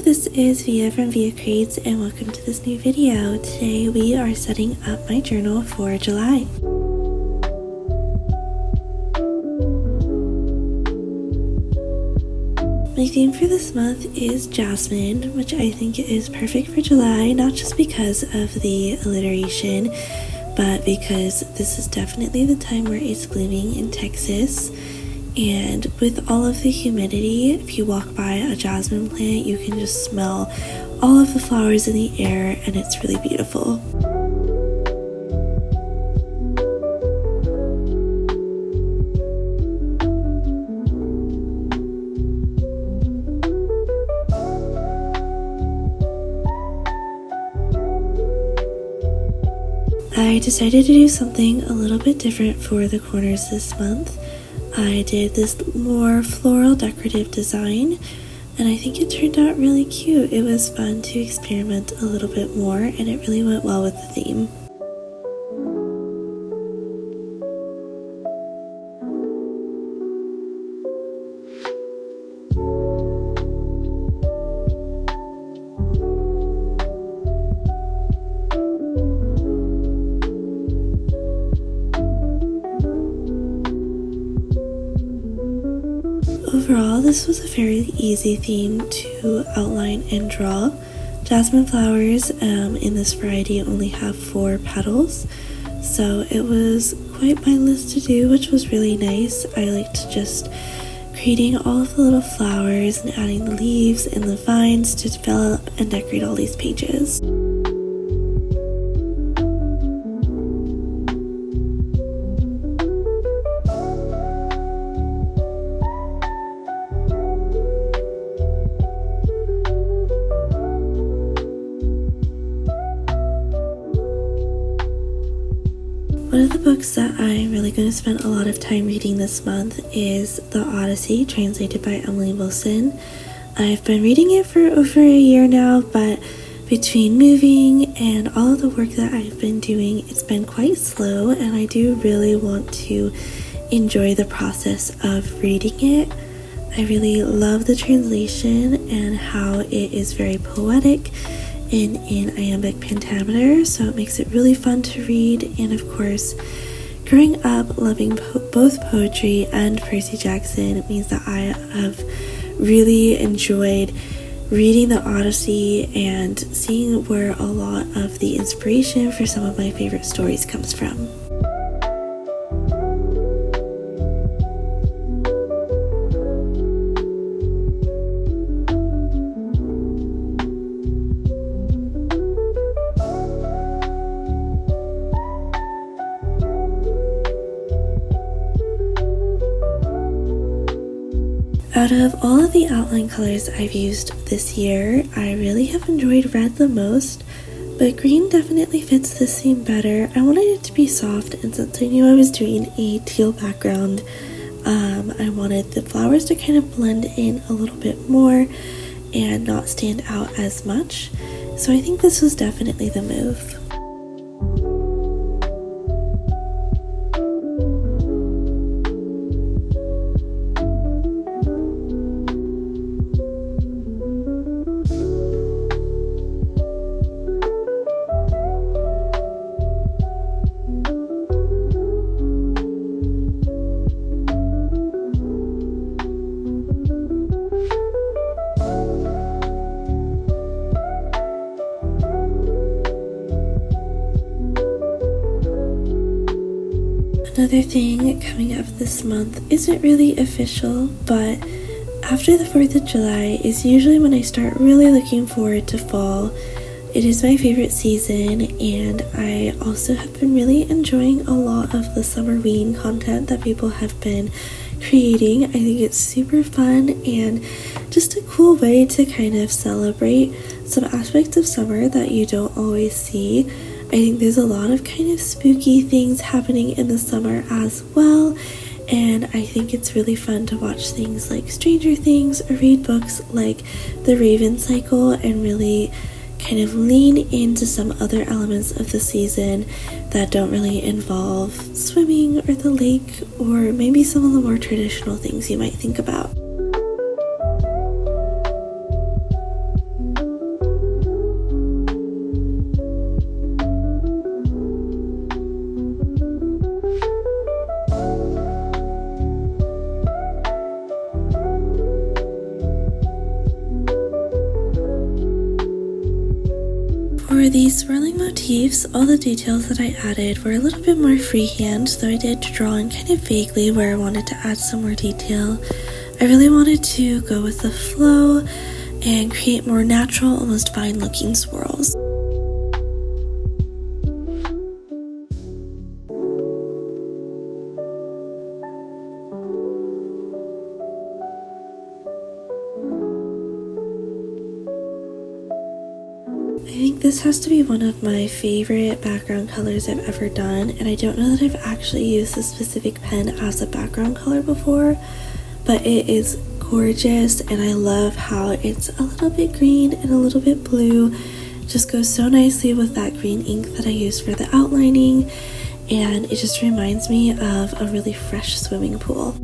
this is Via from Via Creates and welcome to this new video. Today we are setting up my journal for July. My theme for this month is jasmine, which I think is perfect for July, not just because of the alliteration, but because this is definitely the time where it's blooming in Texas. And with all of the humidity, if you walk by a jasmine plant, you can just smell all of the flowers in the air, and it's really beautiful. I decided to do something a little bit different for the corners this month. I did this more floral decorative design, and I think it turned out really cute. It was fun to experiment a little bit more, and it really went well with the theme. Overall, this was a fairly easy theme to outline and draw. Jasmine flowers in this variety only have 4 petals, so it was quite mindless to do, which was really nice. I liked just creating all of the little flowers and adding the leaves and the vines to develop and decorate all these pages. One of the books that I'm really going to spend a lot of time reading this month is The Odyssey, translated by Emily Wilson. I've been reading it for over a year now, but between moving and all of the work that I've been doing, it's been quite slow, and I do really want to enjoy the process of reading it. I really love the translation and how it is very poetic in iambic pentameter, so it makes it really fun to read. And of course, growing up loving both poetry and Percy Jackson, it means that I have really enjoyed reading the Odyssey and seeing where a lot of the inspiration for some of my favorite stories comes from. Out of all of the outline colors I've used this year, I really have enjoyed red the most, but green definitely fits this theme better. I wanted it to be soft, and since I knew I was doing a teal background, I wanted the flowers to kind of blend in a little bit more and not stand out as much, so I think this was definitely the move. Another thing coming up this month isn't really official, but after the 4th of July is usually when I start really looking forward to fall. It is my favorite season, and I also have been really enjoying a lot of the summerween content that people have been creating. I think it's super fun and just a cool way to kind of celebrate some aspects of summer that you don't always see. I think there's a lot of kind of spooky things happening in the summer as well, and I think it's really fun to watch things like Stranger Things or read books like The Raven Cycle and really kind of lean into some other elements of the season that don't really involve swimming or the lake, or maybe some of the more traditional things you might think about. motifs, all the details that I added were a little bit more freehand, so I did draw in kind of vaguely where I wanted to add some more detail. I really wanted to go with the flow and create more natural, almost fine looking swirls. I think this has to be one of my favorite background colors I've ever done, and I don't know that I've actually used this specific pen as a background color before, but it is gorgeous, and I love how it's a little bit green and a little bit blue. It just goes so nicely with that green ink that I used for the outlining, and it just reminds me of a really fresh swimming pool.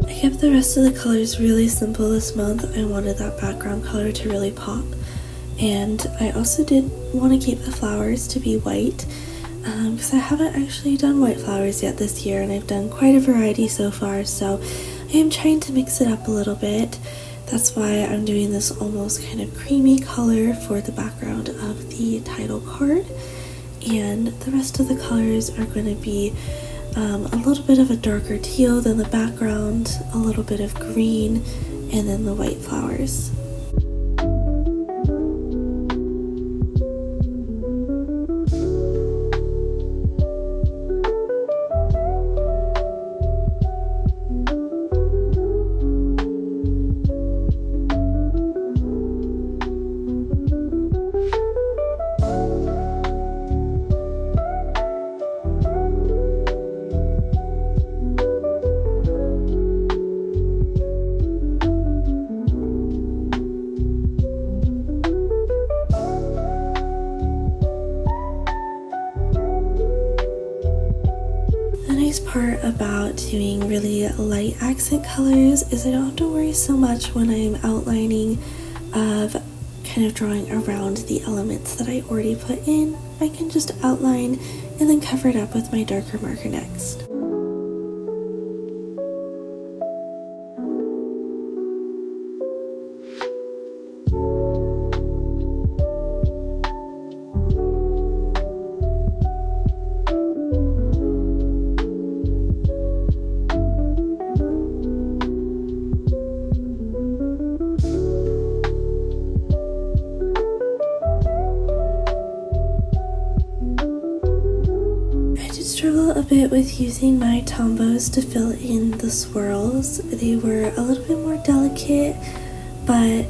I kept the rest of the colors really simple this month. I wanted that background color to really pop, and I also did want to keep the flowers to be white because I haven't actually done white flowers yet this year, and I've done quite a variety so far, so I am trying to mix it up a little bit. That's why I'm doing this almost kind of creamy color for the background of the title card, and the rest of the colors are going to be a little bit of a darker teal than the background, a little bit of green, and then the white flowers. Part about doing really light accent colors is I don't have to worry so much when I'm outlining of kind of drawing around the elements that I already put in. I can just outline and then cover it up with my darker marker next. Struggle a bit with using my tombows to fill in the swirls. They were a little bit more delicate, but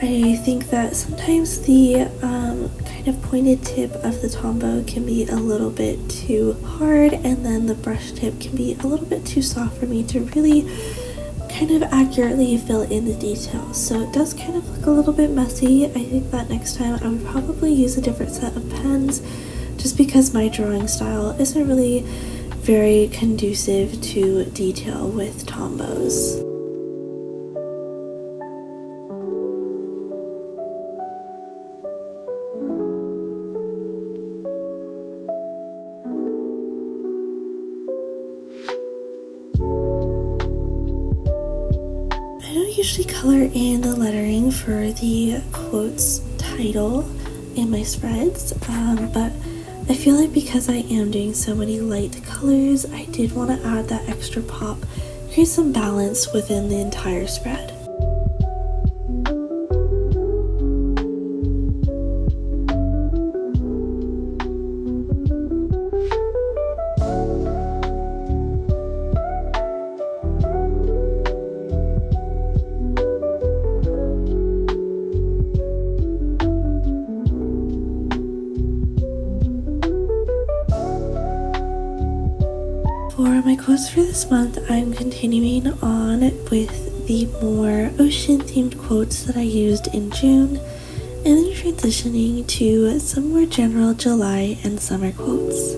I think that sometimes the kind of pointed tip of the tombow can be a little bit too hard, and then the brush tip can be a little bit too soft for me to really kind of accurately fill in the details. So it does kind of look a little bit messy. I think that next time I would probably use a different set of pens, just because my drawing style isn't really very conducive to detail with tombows. I don't usually color in the lettering for the quotes title in my spreads, but I feel like because I am doing so many light colors, I did want to add that extra pop, create some balance within the entire spread. For my quotes for this month, I'm continuing on with the more ocean-themed quotes that I used in June, and then transitioning to some more general July and summer quotes.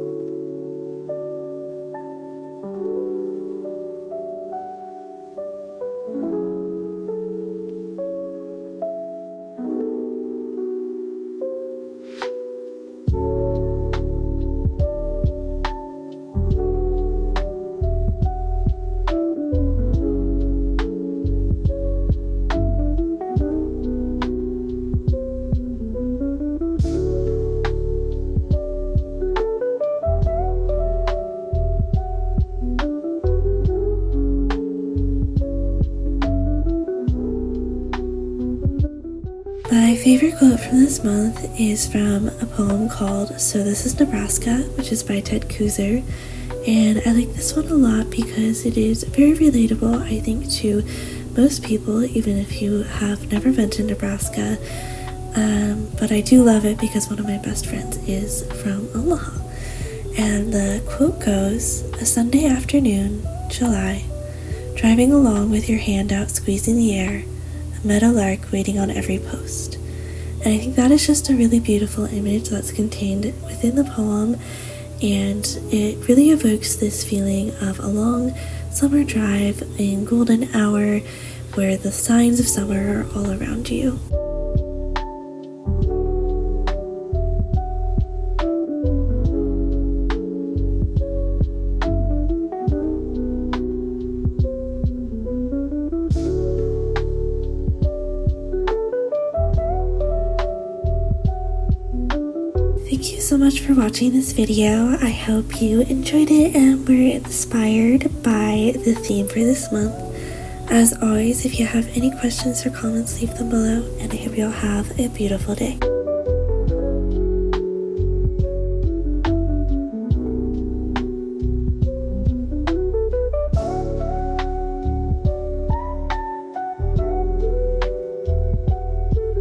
My favorite quote from this month is from a poem called So This Is Nebraska, which is by Ted Kooser. And I like this one a lot because it is very relatable, I think, to most people, even if you have never been to Nebraska. But I do love it because one of my best friends is from Omaha. And the quote goes, "A Sunday afternoon, July, driving along with your hand out squeezing the air, a meadowlark waiting on every post." And I think that is just a really beautiful image that's contained within the poem, and it really evokes this feeling of a long summer drive in golden hour where the signs of summer are all around you. Thank you so much for watching this video. I hope you enjoyed it and were inspired by the theme for this month. As always, if you have any questions or comments, leave them below, and I hope you all have a beautiful day.